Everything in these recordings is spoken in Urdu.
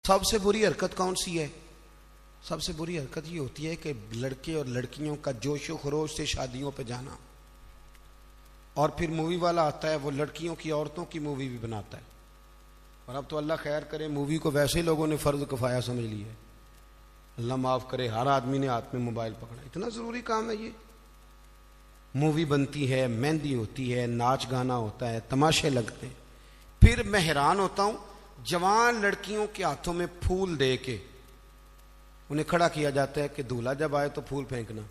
سب سے بری حرکت کون سی ہے؟ سب سے بری حرکت یہ ہوتی ہے کہ لڑکے اور لڑکیوں کا جوش و خروش سے شادیوں پہ جانا، اور پھر مووی والا آتا ہے وہ لڑکیوں کی عورتوں کی مووی بھی بناتا ہے، اور اب تو اللہ خیر کرے مووی کو ویسے لوگوں نے فرض کفایہ سمجھ لی ہے، اللہ معاف کرے، ہر آدمی نے ہاتھ میں موبائل پکڑا، اتنا ضروری کام ہے یہ؟ مووی بنتی ہے، مہندی ہوتی ہے، ناچ گانا ہوتا ہے، تماشے لگتے ہیں، پھر میں حیران ہوتا ہوں جوان لڑکیوں کے ہاتھوں میں پھول دے کے انہیں کھڑا کیا جاتا ہے کہ دولہا جب آئے تو پھول پھینکنا۔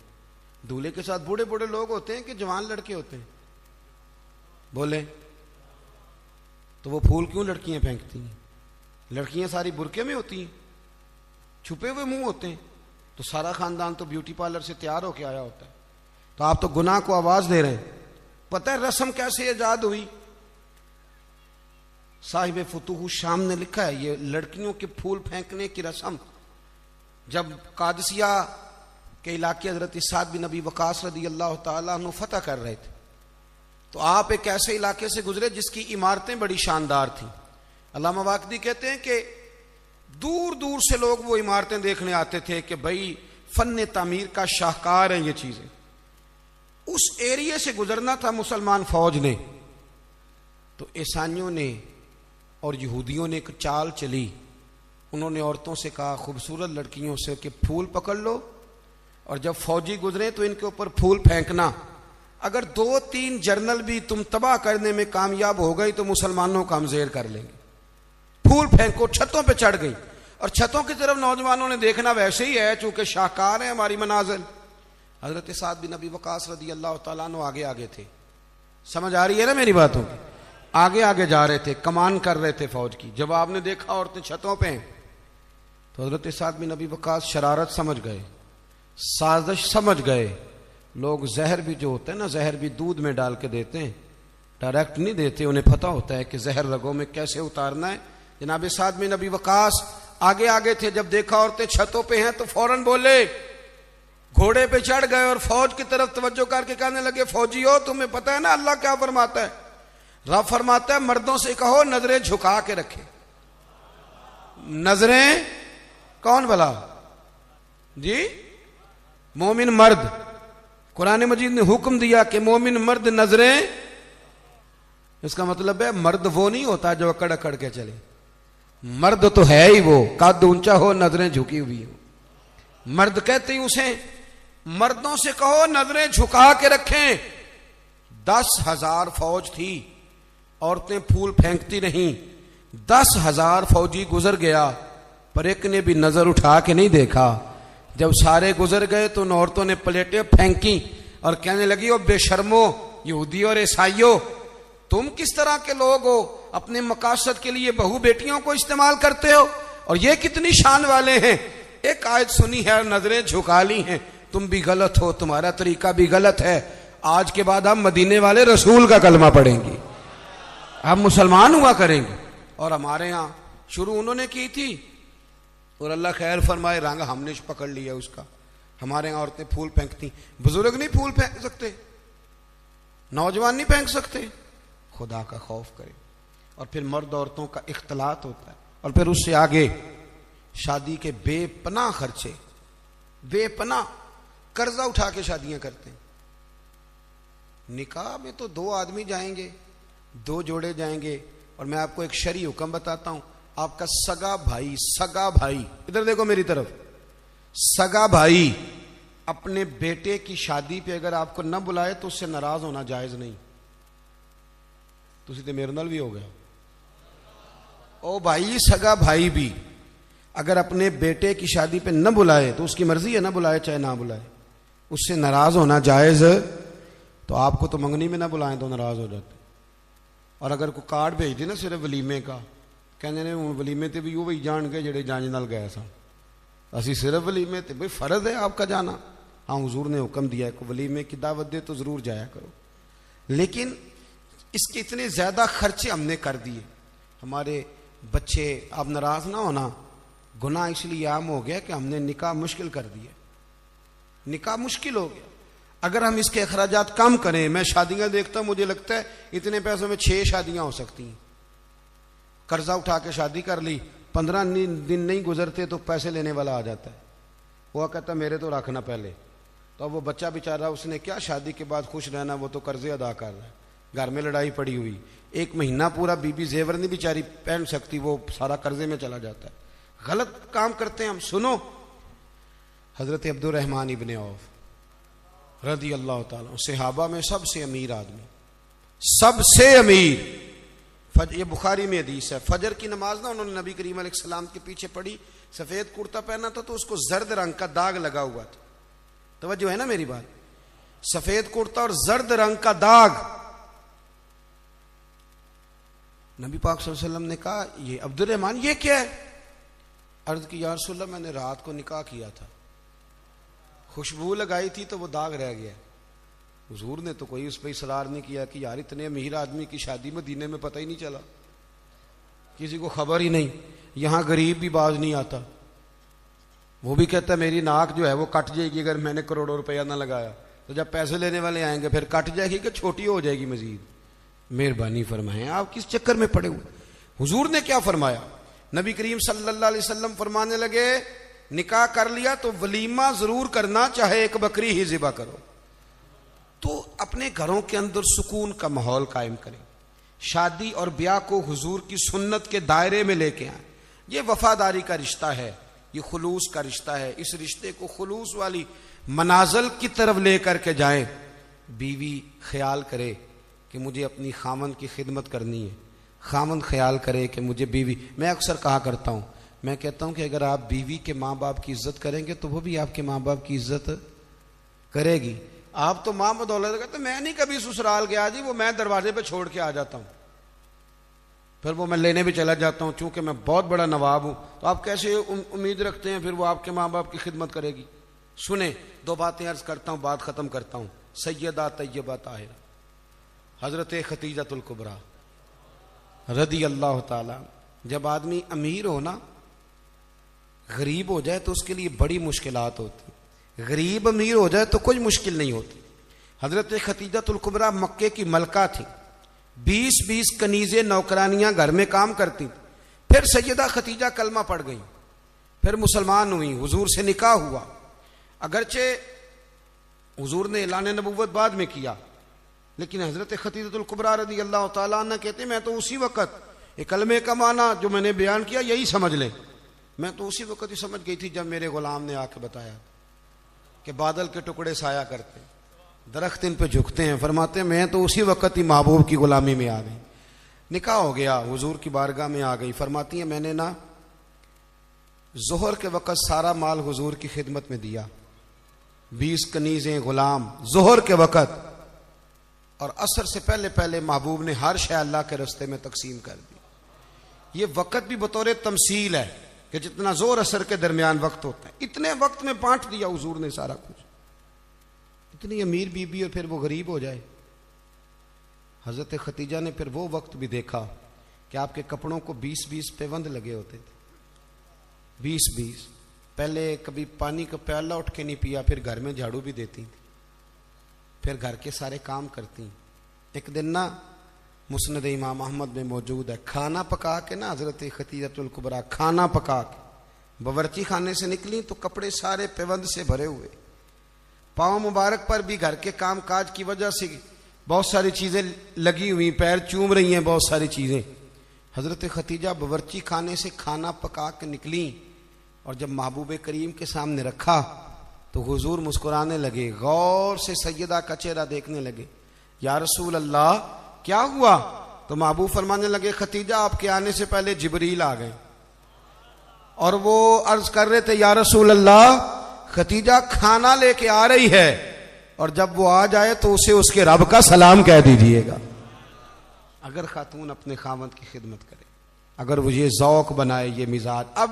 دولہے کے ساتھ بوڑھے بوڑھے لوگ ہوتے ہیں کہ جوان لڑکے ہوتے ہیں؟ بولے تو وہ پھول کیوں لڑکیاں پھینکتی ہیں؟ لڑکیاں ساری برقعے میں ہوتی ہیں، چھپے ہوئے منہ ہوتے ہیں، تو سارا خاندان تو بیوٹی پارلر سے تیار ہو کے آیا ہوتا ہے، تو آپ تو گناہ کو آواز دے رہے ہیں۔ پتہ ہے رسم کیسے ایجاد ہوئی؟ صاحب فتوح الشام نے لکھا ہے یہ لڑکیوں کے پھول پھینکنے کی رسم جب قادسیہ کے علاقے حضرت سعد بن ابی وقاص رضی اللہ تعالیٰ عنہ فتح کر رہے تھے، تو آپ ایک ایسے علاقے سے گزرے جس کی عمارتیں بڑی شاندار تھیں۔ علامہ واقدی کہتے ہیں کہ دور دور سے لوگ وہ عمارتیں دیکھنے آتے تھے کہ بھئی فن تعمیر کا شاہکار ہیں یہ چیزیں۔ اس ایریے سے گزرنا تھا مسلمان فوج نے، تو عیسائیوں نے اور یہودیوں نے ایک چال چلی، انہوں نے عورتوں سے کہا خوبصورت لڑکیوں سے کہ پھول پکڑ لو، اور جب فوجی گزرے تو ان کے اوپر پھول پھینکنا، اگر 2-3 جرنل بھی تم تباہ کرنے میں کامیاب ہو گئی تو مسلمانوں کو ہم زیر کر لیں گے۔ پھول پھینکو، چھتوں پہ چڑھ گئی، اور چھتوں کی طرف نوجوانوں نے دیکھنا ویسے ہی ہے چونکہ شاہکار ہیں ہماری منازل۔ حضرت سعد بن ابی وقاص رضی اللہ تعالیٰ عنہ آگے آگے تھے، سمجھ آ رہی ہے نا میری باتوں کی؟ آگے آگے جا رہے تھے، کمان کر رہے تھے فوج کی۔ جب آپ نے دیکھا عورتیں چھتوں پہ ہیں تو حضرت سعد بن ابی وقاص شرارت سمجھ گئے، سازش سمجھ گئے۔ لوگ زہر بھی جو ہوتا ہے نا، زہر بھی دودھ میں ڈال کے دیتے ہیں، ڈائریکٹ نہیں دیتے، انہیں پتہ ہوتا ہے کہ زہر رگوں میں کیسے اتارنا ہے۔ جناب سعد بن ابی وقاص آگے آگے تھے، جب دیکھا عورتیں چھتوں پہ ہیں تو فوراً بولے، گھوڑے پہ چڑھ گئے اور فوج کی طرف توجہ کر کے کہنے لگے فوجی ہو، تمہیں پتہ ہے نا اللہ کیا فرماتا ہے؟ رب فرماتا ہے مردوں سے کہو نظریں جھکا کے رکھے۔ نظریں کون بھلا؟ جی مومن مرد، قرآن مجید نے حکم دیا کہ مومن مرد نظریں، اس کا مطلب ہے مرد وہ نہیں ہوتا جو اکڑ اکڑ کے چلے، مرد تو ہے ہی وہ قد اونچا ہو نظریں جھکی ہوئی ہو، مرد کہتے ہی اسے۔ مردوں سے کہو نظریں جھکا کے رکھیں۔ 10,000 فوج تھی، عورتیں پھول پھینکتی رہیں، 10,000 فوجی گزر گیا پر ایک نے بھی نظر اٹھا کے نہیں دیکھا۔ جب سارے گزر گئے تو ان عورتوں نے پلیٹیں پھینکی اور کہنے لگی او بے شرمو یہودی اور عیسائیوں، تم کس طرح کے لوگ ہو، اپنے مقاصد کے لیے بہو بیٹیوں کو استعمال کرتے ہو، اور یہ کتنی شان والے ہیں، ایک آیت سنی ہے اور نظریں جھکا لی ہیں، تم بھی غلط ہو، تمہارا طریقہ بھی غلط ہے۔ آج کے بعد ہم مدینے والے رسول کا کلمہ پڑھیں گے، ہم مسلمان ہوا کریں گے۔ اور ہمارے ہاں شروع انہوں نے کی تھی، اور اللہ خیر فرمائے رنگ ہم نے پکڑ لیا اس کا۔ ہمارے ہاں عورتیں پھول پھینکتی، بزرگ نہیں پھول پھینک سکتے، نوجوان نہیں پھینک سکتے، خدا کا خوف کرے۔ اور پھر مرد عورتوں کا اختلاط ہوتا ہے، اور پھر اس سے آگے شادی کے بے پناہ خرچے، بے پناہ قرضہ اٹھا کے شادیاں کرتے ہیں۔ نکاح میں تو 2 آدمی جائیں گے، 2 جوڑے جائیں گے، اور میں آپ کو ایک شرعی حکم بتاتا ہوں، آپ کا سگا بھائی ادھر دیکھو میری طرف، سگا بھائی اپنے بیٹے کی شادی پہ اگر آپ کو نہ بلائے تو اس سے ناراض ہونا جائز نہیں۔ تسی تے میرے نال بھی ہو گیا، او بھائی سگا بھائی بھی اگر اپنے بیٹے کی شادی پہ نہ بلائے تو اس کی مرضی ہے، نہ بلائے چاہے نہ بلائے، اس سے ناراض ہونا جائز۔ تو آپ کو تو منگنی میں نہ بلائیں تو ناراض ہو جاتے۔ اور اگر کوئی کارڈ بھیج دے نا صرف ولیمے کا، کہنے نے ولیمے تے بھی وہی جان گئے جڑے جانج نال گئے سن، اسی صرف ولیمے تے، بھئی فرض ہے آپ کا جانا، ہاں حضور نے حکم دیا ہے کہ ولیمے کی دعوت دے تو ضرور جایا کرو، لیکن اس کے اتنے زیادہ خرچے ہم نے کر دیے، ہمارے بچے، اب ناراض نہ ہونا، گناہ اس لیے عام ہو گیا کہ ہم نے نکاح مشکل کر دیا، نکاح مشکل ہو گیا۔ اگر ہم اس کے اخراجات کم کریں، میں شادیاں دیکھتا ہوں مجھے لگتا ہے اتنے پیسوں میں 6 شادیاں ہو سکتی ہیں۔ قرضہ اٹھا کے شادی کر لی، 15 دن نہیں گزرتے تو پیسے لینے والا آ جاتا ہے. وہ کہتا میرے تو رکھنا پہلے. تو اب وہ بچہ بیچارہ اس نے کیا شادی کے بعد خوش رہنا, وہ تو قرضے ادا کر رہا ہے, گھر میں لڑائی پڑی ہوئی, 1 مہینہ پورا بی زیور نہیں بیچاری پہن سکتی, وہ سارا قرضے میں چلا جاتا ہے. غلط کام کرتے ہیں ہم. سنو, حضرت عبد الرحمن ابن عوف رضی اللہ تعالیٰ صحابہ میں سب سے امیر آدمی, سب سے امیر. یہ بخاری میں حدیث ہے, فجر کی نماز نا انہوں نے نبی کریم علیہ السلام کے پیچھے پڑھی, سفید کرتا پہنا تھا تو اس کو زرد رنگ کا داغ لگا ہوا تھا. توجہ ہے نا میری بات, سفید کرتا اور زرد رنگ کا داغ. نبی پاک صلی اللہ علیہ وسلم نے کہا یہ عبد الرحمن یہ کیا ہے؟ عرض کی یا رسول اللہ میں نے رات کو نکاح کیا تھا, خوشبو لگائی تھی تو وہ داغ رہ گیا. حضور نے تو کوئی اس پہ اصرار نہیں کیا کہ یار اتنے امیر آدمی کی شادی مدینے میں پتہ ہی نہیں چلا, کسی کو خبر ہی نہیں. یہاں غریب بھی باز نہیں آتا, وہ بھی کہتا ہے میری ناک جو ہے وہ کٹ جائے گی اگر میں نے کروڑوں روپیہ نہ لگایا, تو جب پیسے لینے والے آئیں گے پھر کٹ جائے گی کہ چھوٹی ہو جائے گی مزید. مہربانی فرمائیں, آپ کس چکر میں پڑے ہوئے. حضور نے کیا فرمایا؟ نبی کریم صلی اللہ علیہ وسلم فرمانے لگے نکاح کر لیا تو ولیمہ ضرور کرنا, چاہے 1 بکری ہی ذبح کرو. تو اپنے گھروں کے اندر سکون کا ماحول قائم کریں, شادی اور بیاہ کو حضور کی سنت کے دائرے میں لے کے آئیں. یہ وفاداری کا رشتہ ہے, یہ خلوص کا رشتہ ہے. اس رشتے کو خلوص والی منازل کی طرف لے کر کے جائیں. بیوی خیال کرے کہ مجھے اپنی خامن کی خدمت کرنی ہے, خامن خیال کرے کہ مجھے بیوی. میں اکثر کہا کرتا ہوں, میں کہتا ہوں کہ اگر آپ بیوی کے ماں باپ کی عزت کریں گے تو وہ بھی آپ کے ماں باپ کی عزت کرے گی. آپ تو ماں بدولت کہتے میں نہیں کبھی سسرال گیا جی, وہ میں دروازے پہ چھوڑ کے آ جاتا ہوں, پھر وہ میں لینے بھی چلا جاتا ہوں چونکہ میں بہت بڑا نواب ہوں. تو آپ کیسے امید رکھتے ہیں پھر وہ آپ کے ماں باپ کی خدمت کرے گی؟ سنیں 2 باتیں عرض کرتا ہوں, بات ختم کرتا ہوں. سیدہ طیبہ طاہرہ حضرت ختیجۃ الکبریٰ رضی اللہ تعالی. جب آدمی امیر ہو نا, غریب ہو جائے تو اس کے لیے بڑی مشکلات ہوتی. غریب امیر ہو جائے تو کوئی مشکل نہیں ہوتی. حضرت ختیجۃ الکبریٰ مکے کی ملکہ تھی, 20 کنیزیں نوکرانیاں گھر میں کام کرتی. پھر سیدہ ختیجہ کلمہ پڑھ گئیں, پھر مسلمان ہوئی, حضور سے نکاح ہوا. اگرچہ حضور نے اعلان نبوت بعد میں کیا, لیکن حضرت ختیجۃ الکبریٰ رضی اللہ تعالیٰ عنہ کہتے ہیں میں تو اسی وقت, یہ کلمے کا معنی جو میں نے بیان کیا یہی سمجھ لیں, میں تو اسی وقت ہی سمجھ گئی تھی جب میرے غلام نے آ کے بتایا کہ بادل کے ٹکڑے سایہ کرتے, درخت ان پہ جھکتے ہیں. فرماتے ہیں میں تو اسی وقت ہی محبوب کی غلامی میں آ گئی. نکاح ہو گیا, حضور کی بارگاہ میں آ گئی. فرماتی ہیں میں نے نا ظہر کے وقت سارا مال حضور کی خدمت میں دیا, 20 کنیزیں غلام ظہر کے وقت, اور عصر سے پہلے پہلے محبوب نے ہر شے اللہ کے رستے میں تقسیم کر دی. یہ وقت بھی بطور تمثیل ہے کہ جتنا زور عصر کے درمیان وقت ہوتا ہے اتنے وقت میں بانٹ دیا حضور نے سارا کچھ. اتنی امیر بی بی اور پھر وہ غریب ہو جائے. حضرت ختیجہ نے پھر وہ وقت بھی دیکھا کہ آپ کے کپڑوں کو 20 پیوند لگے ہوتے تھے, 20. پہلے کبھی پانی کا پیالہ اٹھ کے نہیں پیا, پھر گھر میں جھاڑو بھی دیتی تھی, پھر گھر کے سارے کام کرتی. ایک دن نا مسند امام احمد میں موجود ہے, کھانا پکا کے نا حضرت ختیجۃ الکبریٰ کھانا پکا کے باورچی خانے سے نکلی تو کپڑے سارے پیوند سے بھرے ہوئے, پاؤں مبارک پر بھی گھر کے کام کاج کی وجہ سے بہت ساری چیزیں لگی ہوئی, پیر چوم رہی ہیں بہت ساری چیزیں. حضرت ختیجہ باورچی خانے سے کھانا پکا کے نکلی اور جب محبوب کریم کے سامنے رکھا تو حضور مسکرانے لگے, غور سے سیدہ کا چہرہ دیکھنے لگے. یا رسول اللہ کیا ہوا؟ تو محبوب فرمانے لگے ختیجہ آپ کے آنے سے پہلے جبریل آ گئے اور وہ عرض کر رہے تھے یا رسول اللہ ختیجہ کھانا لے کے آ رہی ہے, اور جب وہ آ جائے تو اسے اس کے رب کا سلام کہہ دیجئے گا. اگر خاتون اپنے خاوند کی خدمت کرے, اگر وہ یہ ذوق بنائے, یہ مزاج. اب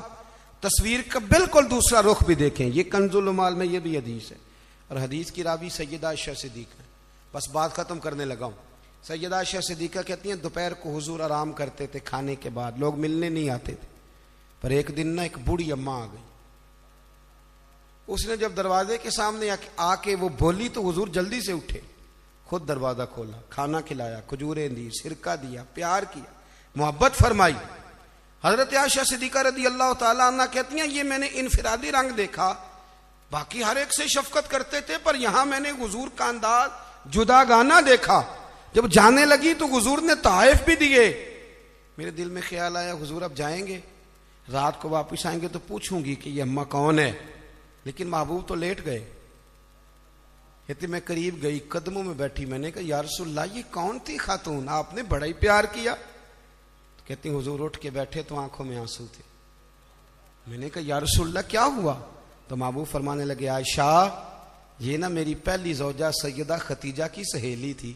تصویر کا بالکل دوسرا رخ بھی دیکھیں, یہ کنز المال میں یہ بھی حدیث ہے, اور حدیث کی راوی سیدہ عائشہ صدیقہ. بس بات ختم کرنے لگا ہوں. سیدہ عائشہ صدیقہ کہتی ہیں دوپہر کو حضور آرام کرتے تھے, کھانے کے بعد لوگ ملنے نہیں آتے تھے. پر ایک دن نا ایک بوڑھی اماں آ گئی, اس نے جب دروازے کے سامنے آ کے وہ بولی تو حضور جلدی سے اٹھے, خود دروازہ کھولا, کھانا کھلایا, کھجوریں دی, سرکہ دیا, پیار کیا, محبت فرمائی. حضرت عائشہ صدیقہ رضی اللہ تعالیٰ عنہ کہتی ہیں یہ میں نے انفرادی رنگ دیکھا، باقی ہر ایک سے شفقت کرتے تھے، پر یہاں میں نے حضور کا انداز جداگانہ دیکھا۔ جب جانے لگی تو حضور نے تحائف بھی دیے۔ میرے دل میں خیال آیا حضور اب جائیں گے، رات کو واپس آئیں گے تو پوچھوں گی کہ یہ اماں کون ہے، لیکن محبوب تو لیٹ گئے۔ کہتے میں قریب گئی، قدموں میں بیٹھی، میں نے کہا یا رسول اللہ یہ کون تھی خاتون، آپ نے بڑا ہی پیار کیا۔ کہتی حضور اٹھ کے بیٹھے تو آنکھوں میں آنسو تھے۔ میں نے کہا یا رسول اللہ کیا ہوا؟ تو محبوب فرمانے لگے عائشہ یہ نا میری پہلی زوجہ سیدہ خدیجہ کی سہیلی تھی،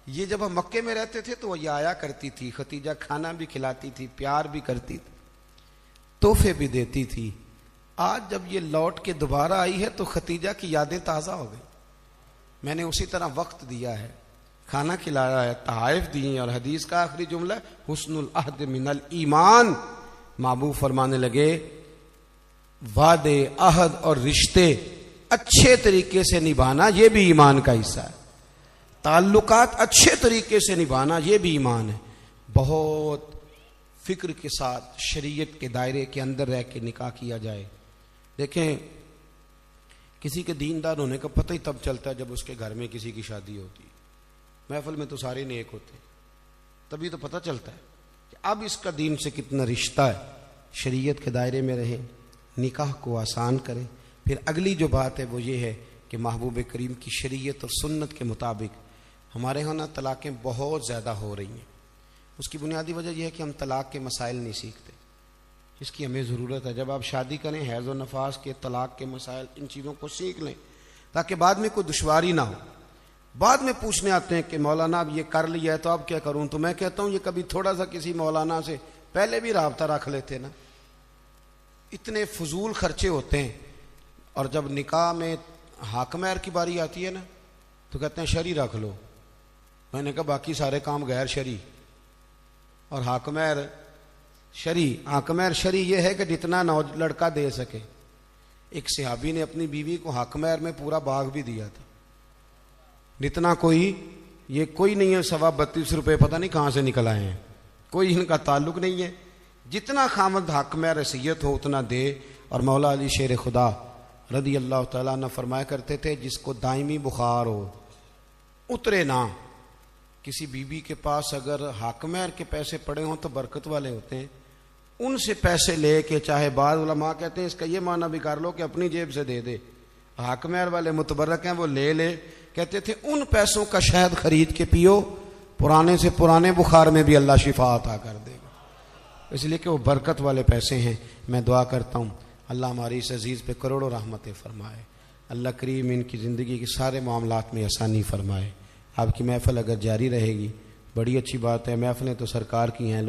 یہ جب ہم مکے میں رہتے تھے تو یہ آیا کرتی تھی، خدیجہ کھانا بھی کھلاتی تھی، پیار بھی کرتی تھی، تحفے بھی دیتی تھی۔ آج جب یہ لوٹ کے دوبارہ آئی ہے تو خدیجہ کی یادیں تازہ ہو گئی، میں نے اسی طرح وقت دیا ہے، کھانا کھلایا ہے، تحائف دی، اور حدیث کا آخری جملہ حسن العہد من الایمان۔ محبوب فرمانے لگے وعدے، عہد اور رشتے اچھے طریقے سے نبھانا یہ بھی ایمان کا حصہ ہے، تعلقات اچھے طریقے سے نبھانا یہ بھی ایمان ہے۔ بہت فکر کے ساتھ شریعت کے دائرے کے اندر رہ کے نکاح کیا جائے۔ دیکھیں کسی کے دیندار ہونے کا پتہ ہی تب چلتا ہے جب اس کے گھر میں کسی کی شادی ہوتی ہے، محفل میں تو سارے نیک ہوتے ہیں، تبھی تو پتہ چلتا ہے کہ اب اس کا دین سے کتنا رشتہ ہے۔ شریعت کے دائرے میں رہیں، نکاح کو آسان کریں۔ پھر اگلی جو بات ہے وہ یہ ہے کہ محبوب کریم کی شریعت اور سنت کے مطابق ہمارے ہاں نا طلاقیں بہت زیادہ ہو رہی ہیں۔ اس کی بنیادی وجہ یہ ہے کہ ہم طلاق کے مسائل نہیں سیکھتے، اس کی ہمیں ضرورت ہے۔ جب آپ شادی کریں حیض و نفاس کے، طلاق کے مسائل، ان چیزوں کو سیکھ لیں تاکہ بعد میں کوئی دشواری نہ ہو۔ بعد میں پوچھنے آتے ہیں کہ مولانا اب یہ کر لیا ہے تو اب کیا کروں، تو میں کہتا ہوں یہ کبھی تھوڑا سا کسی مولانا سے پہلے بھی رابطہ رکھ لیتے نا، اتنے فضول خرچے ہوتے ہیں۔ اور جب نکاح میں حق مہر کی باری آتی ہے نا تو کہتے ہیں شرعی رکھ لو، میں نے کہا باقی سارے کام غیر شرعی، اور حق مہر شرعی۔ حق مہر شرعی یہ ہے کہ جتنا لڑکا دے سکے۔ ایک صحابی نے اپنی بیوی کو حق مہر میں پورا باغ بھی دیا تھا، جتنا کوئی یہ کوئی نہیں ہے 32.5 روپے پتہ نہیں کہاں سے نکل آئے ہیں، کوئی ان کا تعلق نہیں ہے، جتنا خامد حق مہر حیثیت ہو اتنا دے۔ اور مولا علی شیر خدا رضی اللہ تعالیٰ عنہ فرمایا کرتے تھے جس کو دائمی بخار ہو اترے نہ، کسی بیوی کے پاس اگر حق مہر کے پیسے پڑے ہوں تو برکت والے ہوتے ہیں، ان سے پیسے لے کے، چاہے بعض علماء کہتے ہیں اس کا یہ معنی بھی کر لو کہ اپنی جیب سے دے دے، حق مہر والے متبرک ہیں وہ لے لے، کہتے تھے ان پیسوں کا شہد خرید کے پیو، پرانے سے پرانے بخار میں بھی اللہ شفا عطا کر دے گا، اس لیے کہ وہ برکت والے پیسے ہیں۔ میں دعا کرتا ہوں اللہ ہماری اس عزیز پہ کروڑوں رحمتیں فرمائے، اللہ کریم ان کی زندگی کے سارے معاملات میں آسانی فرمائے۔ آپ کی محفل اگر جاری رہے گی بڑی اچھی بات ہے، محفلیں تو سرکار کی ہیں۔